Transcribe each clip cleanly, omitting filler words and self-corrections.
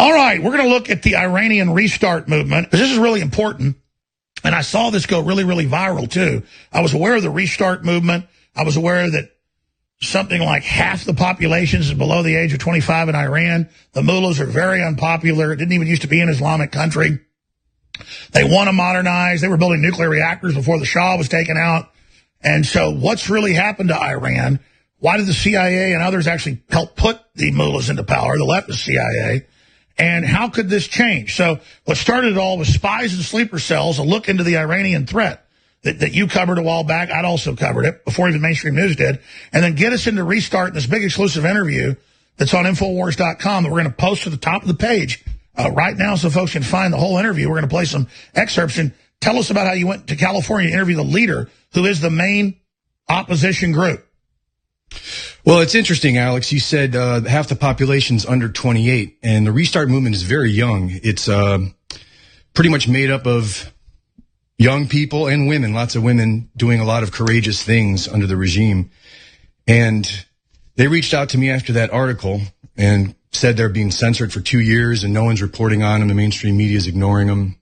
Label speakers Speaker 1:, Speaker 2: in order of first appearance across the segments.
Speaker 1: All right, we're going to look at the Iranian restart movement, because this is really important. And I saw this go really, really viral, too. I was aware of the restart movement. I was aware that something like half the population is below the age of 25 in Iran. The mullahs are very unpopular. It didn't even used to be an Islamic country. They want to modernize. They were building nuclear reactors before the Shah was taken out. And so what's really happened to Iran? Why did the CIA and others actually help put the mullahs into power, the leftist CIA? And how could this change? So what started it all was spies and sleeper cells, a look into the Iranian threat that you covered a while back. I'd also covered it before even mainstream news did. And then get us into Restart in this big exclusive interview that's on Infowars.com that we're going to post to the top of the page right now so folks can find the whole interview. We're going to play some excerpts. And tell us about how you went to California to interview the leader, who is the main opposition group.
Speaker 2: Well, it's interesting, Alex. You said half the population's under 28, and the Restart movement is very young. It's pretty much made up of young people and women, lots of women doing a lot of courageous things under the regime. And they reached out to me after that article and said they're being censored for 2 years and no one's reporting on them. The mainstream media is ignoring them.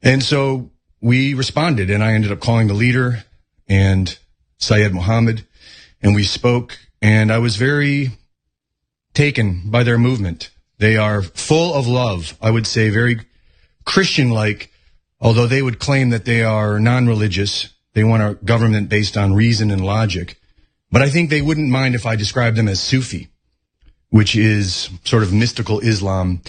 Speaker 2: And so we responded, and I ended up calling the leader and Syed Mohammed, and we spoke, and I was very taken by their movement. They are full of love, I would say, very Christian-like, although they would claim that they are non-religious. They want a government based on reason and logic. But I think they wouldn't mind if I described them as Sufi, which is sort of mystical Islam,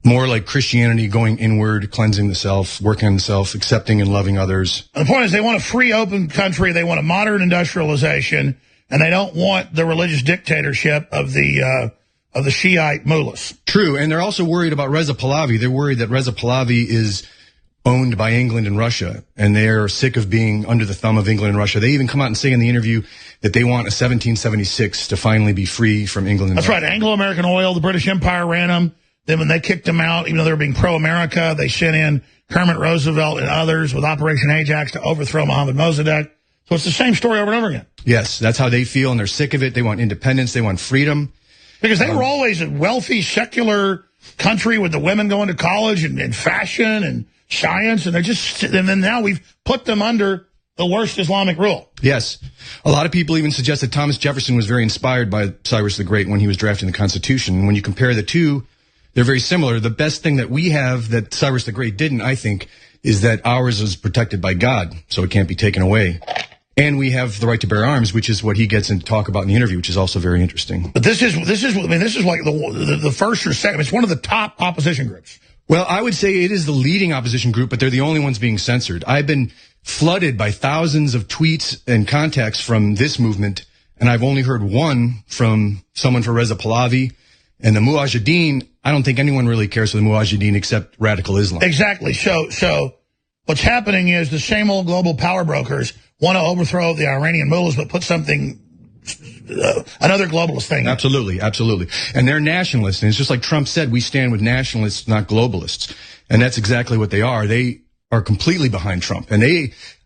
Speaker 2: more like Christianity, going inward, cleansing the self, working on the self, accepting and loving others.
Speaker 1: And the point is they want a free, open country. They want a modern industrialization, and they don't want the religious dictatorship of the Shiite mullahs.
Speaker 2: True, and they're also worried about Reza Pahlavi. They're worried that Reza Pahlavi is owned by England and Russia, and they're sick of being under the thumb of England and Russia. They even come out and say in the interview that they want a 1776 to finally be free from England and
Speaker 1: Russia. That's right. Anglo-American oil, the British Empire ran them. Then when they kicked them out, even though they were being pro-America, they sent in Kermit Roosevelt and others with Operation Ajax to overthrow Mohammad Mossadegh. So it's the same story over and over again.
Speaker 2: Yes, that's how they feel, and they're sick of it. They want independence. They want freedom.
Speaker 1: Because they were always a wealthy, secular country with the women going to college and fashion and science, and then now we've put them under the worst Islamic rule.
Speaker 2: Yes. A lot of people even suggest that Thomas Jefferson was very inspired by Cyrus the Great when he was drafting the Constitution. And when you compare the two, they're very similar. The best thing that we have that Cyrus the Great didn't, I think, is that ours is protected by God, so it can't be taken away. And we have the right to bear arms, which is what he gets into talk about in the interview, which is also very interesting.
Speaker 1: But this is like the first or second. It's one of the top opposition groups.
Speaker 2: Well, I would say it is the leading opposition group, but they're the only ones being censored. I've been flooded by thousands of tweets and contacts from this movement, and I've only heard one from someone for Reza Pahlavi. And the Mujahideen, I don't think anyone really cares for the Mujahideen except radical Islam.
Speaker 1: Exactly. So what's happening is the same old global power brokers want to overthrow the Iranian mullahs, but put something, another globalist thing.
Speaker 2: Absolutely, absolutely. And they're nationalists. And it's just like Trump said, we stand with nationalists, not globalists. And that's exactly what they are. They are completely behind Trump. And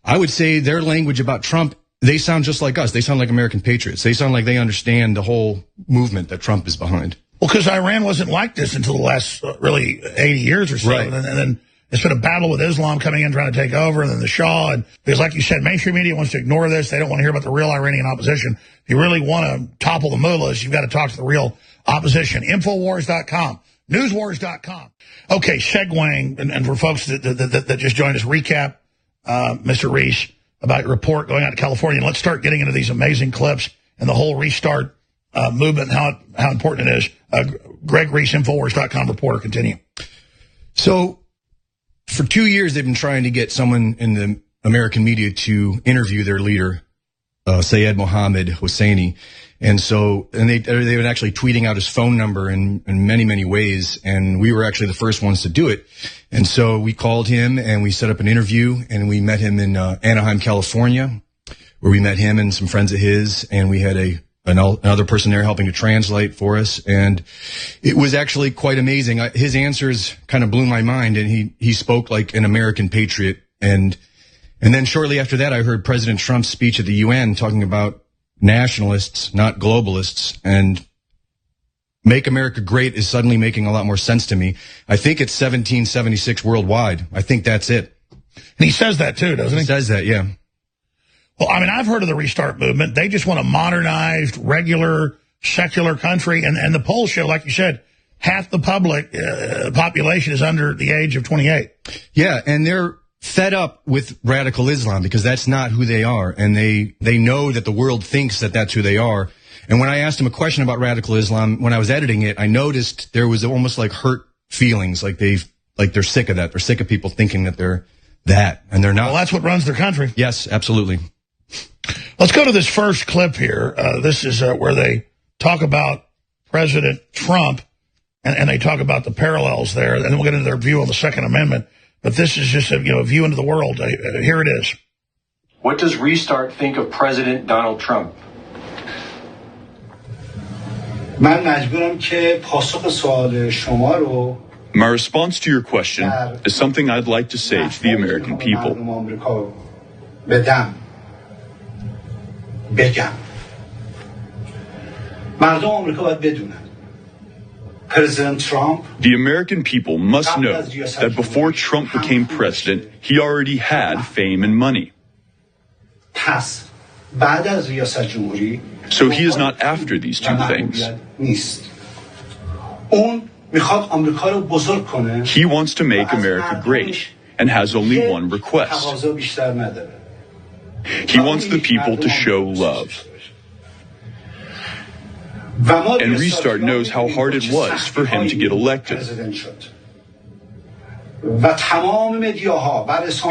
Speaker 2: I would say their language about Trump, they sound just like us. They sound like American patriots. They sound like they understand the whole movement that Trump is behind.
Speaker 1: Well, because Iran wasn't like this until the last really 80 years or so.
Speaker 2: Right.
Speaker 1: And then it's been a battle with Islam coming in, trying to take over, and then the Shah. And because, like you said, mainstream media wants to ignore this. They don't want to hear about the real Iranian opposition. If you really want to topple the mullahs, you've got to talk to the real opposition. Infowars.com, newswars.com. Okay, segueing, and for folks that just joined us, recap, Mr. Reese, about your report going out to California. And let's start getting into these amazing clips and the whole restart movement, how important it is. Greg Reese, Infowars.com reporter, continue.
Speaker 2: So for 2 years, they've been trying to get someone in the American media to interview their leader, Syed Mohammed Hosseini. And they've been actually tweeting out his phone number in many, many ways. And we were actually the first ones to do it. And so we called him and we set up an interview, and we met him in Anaheim, California, where we met him and some friends of his. And we had another person there helping to translate for us. And it was actually quite amazing. His answers kind of blew my mind, and he spoke like an American patriot. And then shortly after that, I heard President Trump's speech at the UN talking about nationalists, not globalists. And Make America Great is suddenly making a lot more sense to me. I think it's 1776 worldwide. I think that's it.
Speaker 1: And he says that too, doesn't he?
Speaker 2: He says that, yeah.
Speaker 1: Well, I mean, I've heard of the Restart movement. They just want a modernized, regular, secular country. And the polls show, like you said, half the population is under the age of 28.
Speaker 2: Yeah, and they're fed up with radical Islam because that's not who they are. And they know that the world thinks that that's who they are. And when I asked them a question about radical Islam, when I was editing it, I noticed there was almost like hurt feelings, like they're sick of that. They're sick of people thinking that they're that, and they're not.
Speaker 1: Well, that's what runs their country.
Speaker 2: Yes, absolutely.
Speaker 1: Let's go to this first clip here. This is where they talk about President Trump, and they talk about the parallels there, and then we'll get into their view on the Second Amendment. But this is just a view into the world. Here it is.
Speaker 3: What does Restart think of President Donald Trump?
Speaker 4: من مجبورم که پاسخ سوال شما رو
Speaker 5: My response to your question is something I'd like to say to the American people.
Speaker 4: بدم بگم مردم آمریکا باید بدونن President Trump
Speaker 5: The American people must know that before Trump became president, he already had fame and money.
Speaker 4: پس بعد از ریاست جمهوری
Speaker 5: So he is not after these two things.
Speaker 4: نیست اون میخواد آمریکا رو بزرگ کنه
Speaker 5: He wants to make America great and has only one request.
Speaker 4: تقاضا بیشتر نداره
Speaker 5: He wants the people to show love. And Restart knows how hard it was for him to get elected.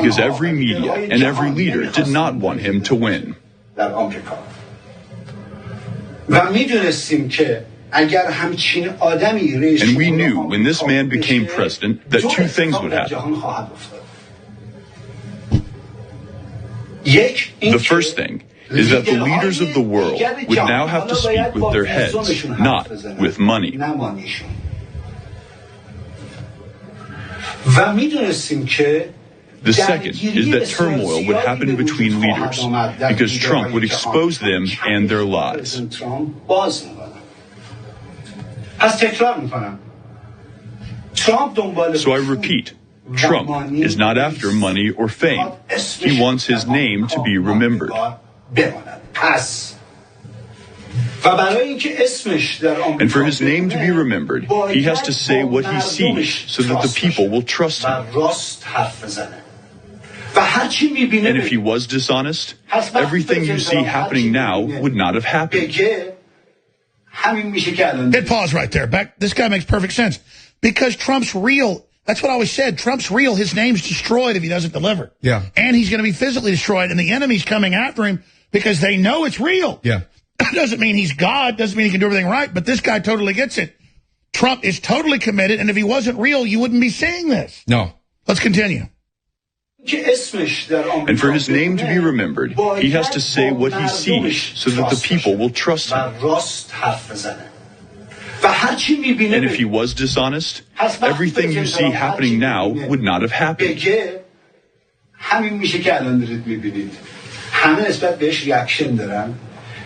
Speaker 5: Because every media and every leader did not want him to win. And we knew when this man became president that two things would happen. The first thing is that the leaders of the world would now have to speak with their heads, not with money. The second is that turmoil would happen between leaders because Trump would expose them and their lies. So I repeat, Trump is not after money or fame. He wants his name to be remembered. And for his name to be remembered, he has to say what he sees so that the people will trust him. And if he was dishonest, everything you see happening now would not have happened.
Speaker 1: Hit pause right there. This guy makes perfect sense. Because Trump's real. That's what I always said. Trump's real. His name's destroyed if he doesn't deliver.
Speaker 2: Yeah.
Speaker 1: And he's going to be physically destroyed. And the enemy's coming after him because they know it's real.
Speaker 2: Yeah.
Speaker 1: Doesn't mean he's God. Doesn't mean he can do everything right. But this guy totally gets it. Trump is totally committed. And if he wasn't real, you wouldn't be seeing this.
Speaker 2: No.
Speaker 1: Let's continue.
Speaker 5: And for his name to be remembered, he has to say what he sees so that the people will trust him. And if he was dishonest, everything you see happening now would not have happened.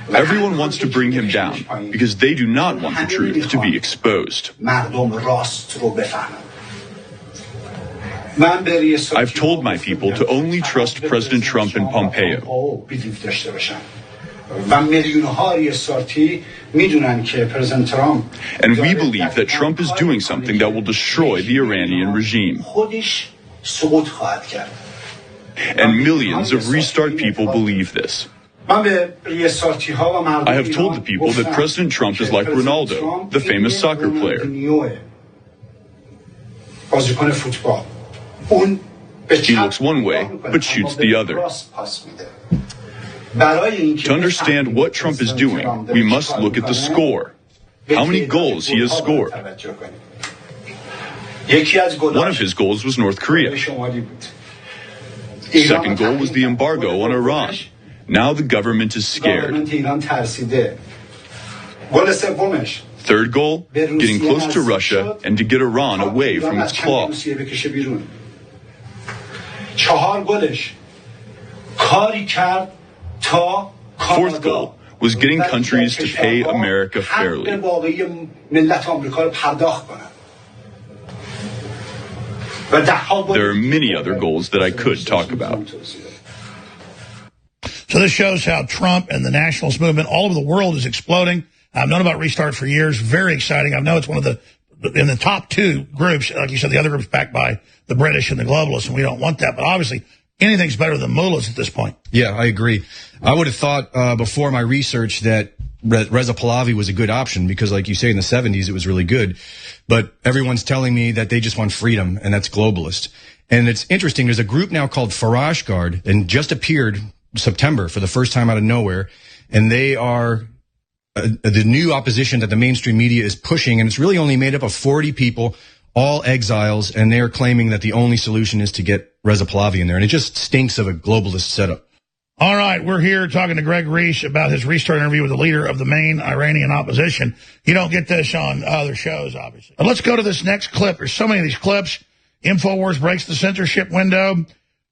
Speaker 5: Everyone wants to bring him down because they do not want the truth to be exposed. I've told my people to only trust President Trump and Pompeo. And we believe that Trump is doing something that will destroy the Iranian regime. And millions of Restart people believe this. I have told the people that President Trump is like Ronaldo, the famous soccer player. He looks one way, but shoots the other. To understand what Trump is doing, we must look at the score. How many goals he has scored. One of his goals was North Korea. Second goal was the embargo on Iran. Now the government is scared. Third goal, getting close to Russia and to get Iran away from its claws. Fourth goal was getting countries to pay America fairly. There are many other goals that I could talk about.
Speaker 1: So this shows how Trump and the nationalist movement all over the world is exploding. I've known about Restart for years. Very exciting. I know it's one of in the top two groups. Like you said, the other group's backed by the British and the globalists, and we don't want that. But obviously, anything's better than mullahs at this point.
Speaker 2: Yeah, I agree. I would have thought before my research that Reza Pahlavi was a good option because, like you say, in the 70s, it was really good. But everyone's telling me that they just want freedom, and that's globalist. And it's interesting. There's a group now called Farage Guard, and just appeared September for the first time out of nowhere. And they are the new opposition that the mainstream media is pushing. And it's really only made up of 40 people, all exiles. And they're claiming that the only solution is to get Reza Pahlavi in there. And it just stinks of a globalist setup.
Speaker 1: All right, we're here talking to Greg Reese about his Restart interview with the leader of the main Iranian opposition. You don't get this on other shows, obviously. But let's go to this next clip. There's so many of these clips. Infowars breaks the censorship window.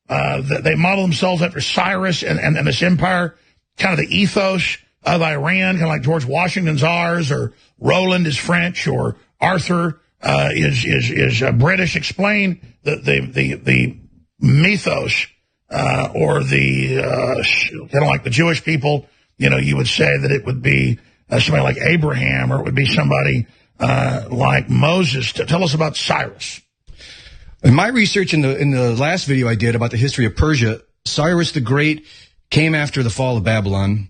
Speaker 1: They model themselves after Cyrus and this empire, kind of the ethos of Iran, kind of like George Washington's ours, or Roland is French, or Arthur is British. Explain the mythos. Or kind of like the Jewish people, you would say that it would be somebody like Abraham, or it would be somebody like Moses. Tell us about Cyrus.
Speaker 2: In my research in the last video I did about the history of Persia, Cyrus the Great came after the fall of Babylon,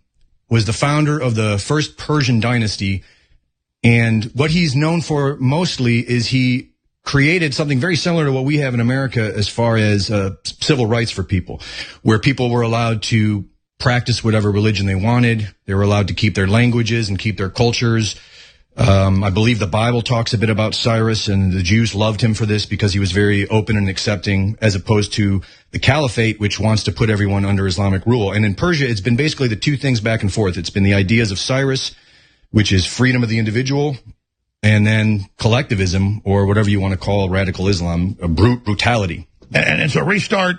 Speaker 2: was the founder of the first Persian dynasty, and what he's known for mostly is he created something very similar to what we have in America as far as civil rights for people, where people were allowed to practice whatever religion they wanted. They were allowed to keep their languages and keep their cultures. I believe the Bible talks a bit about Cyrus, and the Jews loved him for this because he was very open and accepting, as opposed to the Caliphate, which wants to put everyone under Islamic rule. And in Persia, it's been basically the two things back and forth. It's been the ideas of Cyrus, which is freedom of the individual, and then collectivism, or whatever you want to call radical Islam, brutality.
Speaker 1: And so Restart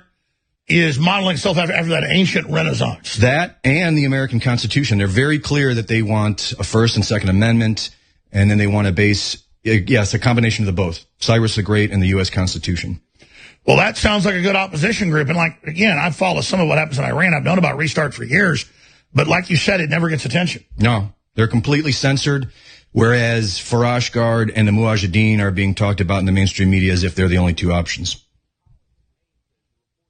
Speaker 1: is modeling itself after that ancient Renaissance.
Speaker 2: That and the American Constitution. They're very clear that they want a First and Second Amendment, and then they want to base, yes, a combination of the both, Cyrus the Great and the U.S. Constitution.
Speaker 1: Well, that sounds like a good opposition group. And again, I follow some of what happens in Iran. I've known about Restart for years, but like you said, it never gets attention.
Speaker 2: No, they're completely censored. Whereas Farage Guard and the Mujahideen are being talked about in the mainstream media as if they're the only two options.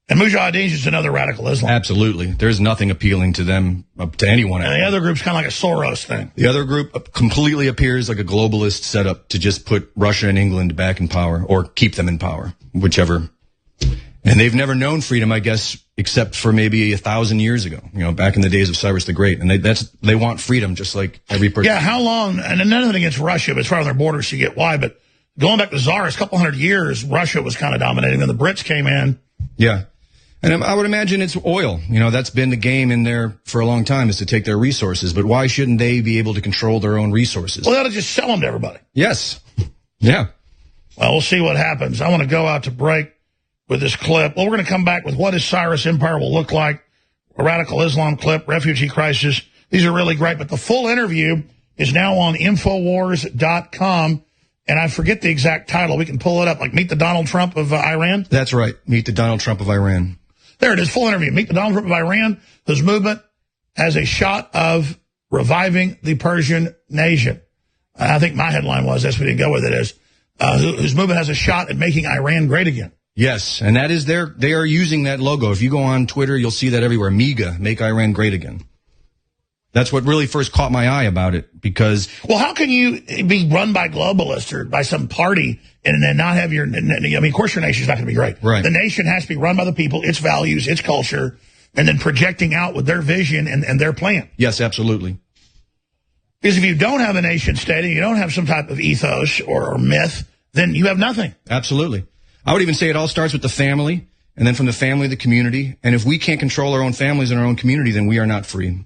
Speaker 1: And Mujahideen is just another radical Islam.
Speaker 2: Absolutely. There's nothing appealing to them, to anyone.
Speaker 1: And the other group's kind of like a Soros thing.
Speaker 2: The other group completely appears like a globalist setup to just put Russia and England back in power, or keep them in power, whichever. And they've never known freedom, I guess, except for maybe 1,000 years ago, back in the days of Cyrus the Great. And they want freedom just like every person.
Speaker 1: Yeah, how long, and nothing against Russia, but it's right on their borders, so you get why. But going back to Tsars, a couple hundred years, Russia was kind of dominating. Then the Brits came in.
Speaker 2: Yeah. And I would imagine it's oil. That's been the game in there for a long time, is to take their resources. But why shouldn't they be able to control their own resources?
Speaker 1: Well, they ought to just sell them to everybody.
Speaker 2: Yes. Yeah.
Speaker 1: Well, we'll see what happens. I want to go out to break with this clip. Well, we're going to come back with what his Cyrus empire will look like, a radical Islam clip, refugee crisis. These are really great. But the full interview is now on Infowars.com. And I forget the exact title. We can pull it up, like Meet the Donald Trump of Iran.
Speaker 2: That's right. Meet the Donald Trump of Iran.
Speaker 1: There it is, full interview. Meet the Donald Trump of Iran, whose movement has a shot of reviving the Persian nation. I think my headline was, that's what we didn't go with it, is whose movement has a shot at making Iran great again.
Speaker 2: Yes, and that is they are using that logo. If you go on Twitter, you'll see that everywhere. Miga, make Iran great again. That's what really first caught my eye about it, because...
Speaker 1: Well, how can you be run by globalists or by some party and then not have your... of course your nation's not going to be great.
Speaker 2: Right.
Speaker 1: The nation has to be run by the people, its values, its culture, and then projecting out with their vision and their plan.
Speaker 2: Yes, absolutely.
Speaker 1: Because if you don't have a nation state and you don't have some type of ethos or myth, then you have nothing.
Speaker 2: Absolutely. I would even say it all starts with the family, and then from the family, the community. And if we can't control our own families and our own community, then we are not free.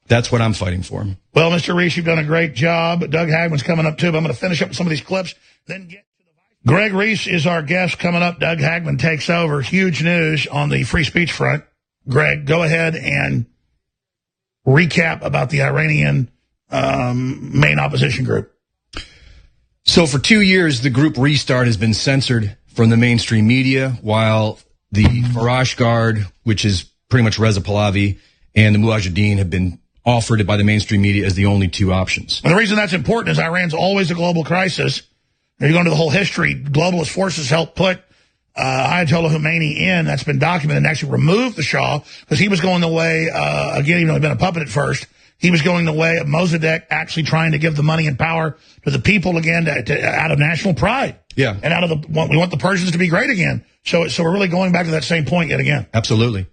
Speaker 2: That's what I'm fighting for.
Speaker 1: Well, Mr. Reese, you've done a great job. Doug Hagman's coming up, too, but I'm going to finish up with some of these clips, then get to the Greg Reese is our guest coming up. Doug Hagman takes over. Huge news on the free speech front. Greg, go ahead and recap about the Iranian main opposition group.
Speaker 2: So for 2 years, the group Restart has been censored from the mainstream media, while the Farash Guard, which is pretty much Reza Pahlavi, and the Mujahideen have been offered by the mainstream media as the only two options.
Speaker 1: And the reason that's important is Iran's always a global crisis. If you go into the whole history, globalist forces helped put Ayatollah Khomeini in. That's been documented, and actually removed the Shah, because he was going the way, again, even though he'd been a puppet at first, he was going the way of Mossadegh, actually trying to give the money and power to the people again, out of national pride.
Speaker 2: Yeah.
Speaker 1: And out of we want the Persians to be great again. So we're really going back to that same point yet again.
Speaker 2: Absolutely.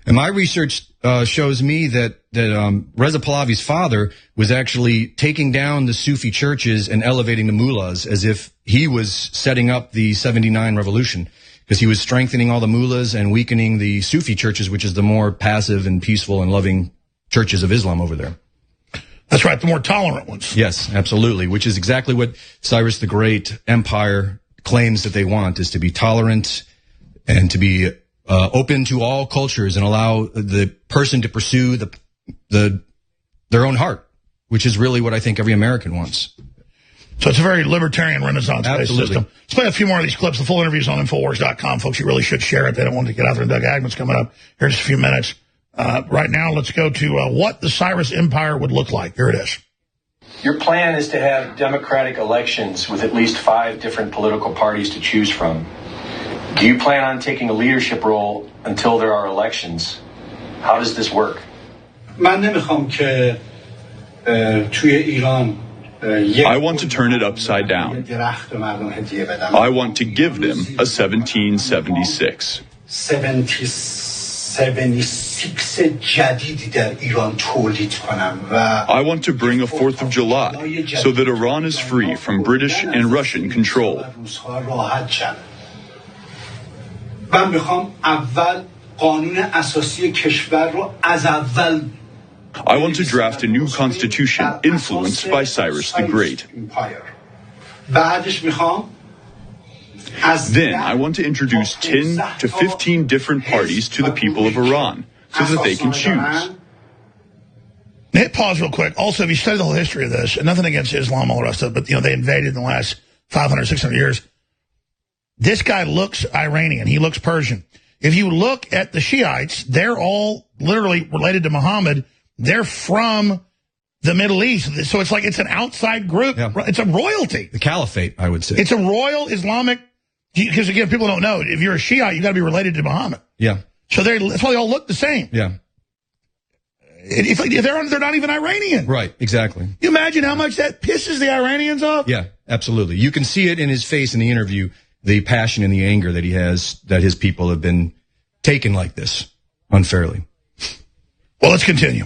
Speaker 2: And my research shows me that Reza Pahlavi's father was actually taking down the Sufi churches and elevating the mullahs as if he was setting up the 79 revolution, because he was strengthening all the mullahs and weakening the Sufi churches, which is the more passive and peaceful and loving churches of Islam over there.
Speaker 1: That's right, the more tolerant ones.
Speaker 2: Yes, absolutely, which is exactly what Cyrus the Great Empire claims that they want, is to be tolerant and to be open to all cultures and allow the person to pursue their own heart, which is really what I think every American wants.
Speaker 1: So it's a very libertarian Renaissance-based system. Let's play a few more of these clips. The full interview's on Infowars.com. Folks, you really should share it. They don't want to get out there. Doug Agnews coming up here in just a few minutes. Right now, let's go to what the Cyrus Empire would look like. Here it is.
Speaker 3: Your plan is to have democratic elections with at least 5 different political parties to choose from. Do you plan on taking a leadership role until there are elections? How does this work?
Speaker 5: I want to turn it upside down. I want to give them a 1776.
Speaker 4: 76
Speaker 5: I want to bring a 4th of July so that Iran is free from British and Russian control. I want to draft a new constitution influenced by Cyrus the Great. Then I want to introduce 10 to 15 different parties to the people of Iran so that they can choose.
Speaker 1: Hit pause real quick. Also, if you study the whole history of this, and nothing against Islam, all the rest of it, but they invaded in the last 500, 600 years. This guy looks Iranian. He looks Persian. If you look at the Shiites, they're all literally related to Muhammad. They're from the Middle East. So it's like it's an outside group. Yeah. It's a royalty.
Speaker 2: The caliphate, I would say.
Speaker 1: It's a royal Islamic, because again, people don't know, if you're a Shiite, you got to be related to Muhammad.
Speaker 2: Yeah.
Speaker 1: So that's why they all look the same.
Speaker 2: Yeah.
Speaker 1: If they're not even Iranian.
Speaker 2: Right, exactly.
Speaker 1: You imagine how much that pisses the Iranians off?
Speaker 2: Yeah, absolutely. You can see it in his face in the interview, the passion and the anger that he has, that his people have been taken like this unfairly.
Speaker 1: Well, let's continue.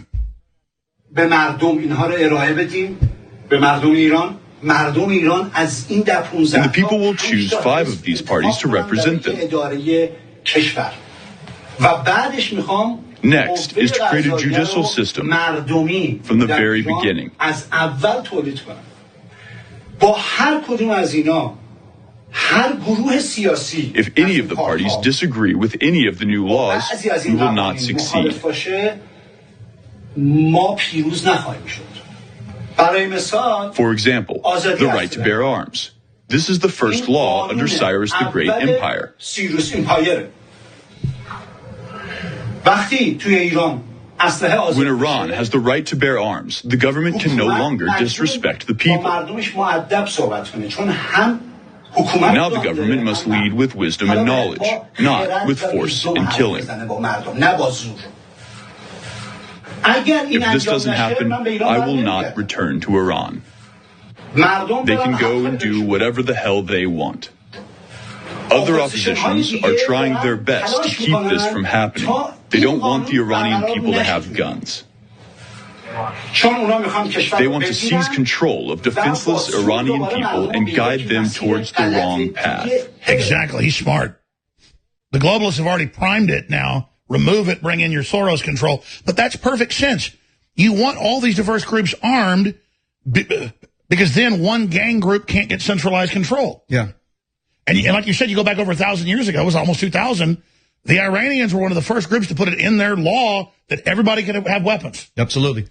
Speaker 4: به مردم اینها رو ارائه بدیم به مردم ایران مردم ایران از این در 15
Speaker 5: And the people will choose 5 of these parties to represent them.
Speaker 4: اداره کشور و بعدش میخوام
Speaker 5: Next is to create a judicial system from the very beginning.
Speaker 4: از اول تولید کنم با هر کدوم از اینا هر گروه سیاسی
Speaker 5: If any of the parties disagree with any of the new laws, we will not succeed.
Speaker 4: ما پیروز نخواهیم شد. برای مثال
Speaker 5: For example, the right to bear arms. This is the first law under Cyrus the Great Empire.
Speaker 4: سیروس امپایر. وقتی توی ایران اسلحه آزاد
Speaker 5: When Iran has the right to bear arms, the government can no longer disrespect the people.
Speaker 4: مردمش مؤدب صحبت کنه چون هم
Speaker 5: Now the government must lead with wisdom and knowledge, not with force and killing. If this doesn't happen, I will not return to Iran. They can go and do whatever the hell they want. Other oppositions are trying their best to keep this from happening. They don't want the Iranian people to have guns. They want to seize control of defenseless Iranian people and guide them towards the wrong path.
Speaker 1: Exactly. He's smart. The globalists have already primed it now. Remove it, bring in your Soros control. But that's perfect sense. You want all these diverse groups armed because then one gang group can't get centralized control.
Speaker 2: Yeah.
Speaker 1: And like you said, you go back over 1,000 years ago, it was almost 2,000. The Iranians were one of the first groups to put it in their law that everybody can have weapons.
Speaker 2: Absolutely.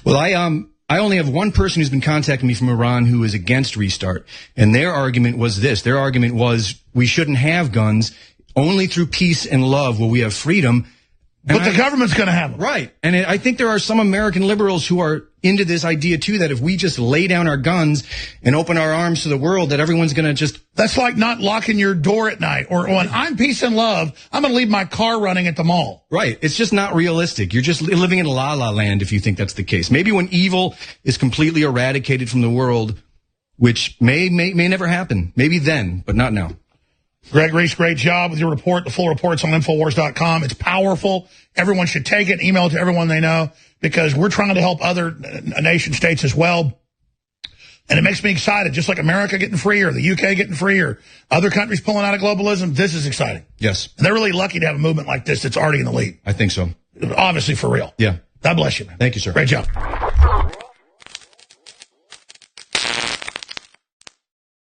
Speaker 2: Well, I only have one person who's been contacting me from Iran who is against restart. And their argument was this. Their argument was we shouldn't have guns. Only through peace and love will we have freedom.
Speaker 1: But the government's going to have them.
Speaker 2: Right. And I think there are some American liberals who are into this idea, too, that if we just lay down our guns and open our arms to the world, that everyone's going to just...
Speaker 1: That's like not locking your door at night or when I'm peace and love, I'm going to leave my car running at the mall.
Speaker 2: Right. It's just not realistic. You're just living in la-la land if you think that's the case. Maybe when evil is completely eradicated from the world, which may never happen. Maybe then, but not now.
Speaker 1: Greg Reese, great job with your report. The full report's on Infowars.com. It's powerful. Everyone should take it, email it to everyone they know, because we're trying to help other nation states as well. And it makes me excited, just like America getting free or the UK getting free or other countries pulling out of globalism. This is exciting.
Speaker 2: Yes.
Speaker 1: And they're really lucky to have a movement like this that's already in the lead.
Speaker 2: I think so.
Speaker 1: Obviously, for real.
Speaker 2: Yeah.
Speaker 1: God bless you, man.
Speaker 2: Thank you, sir.
Speaker 1: Great job.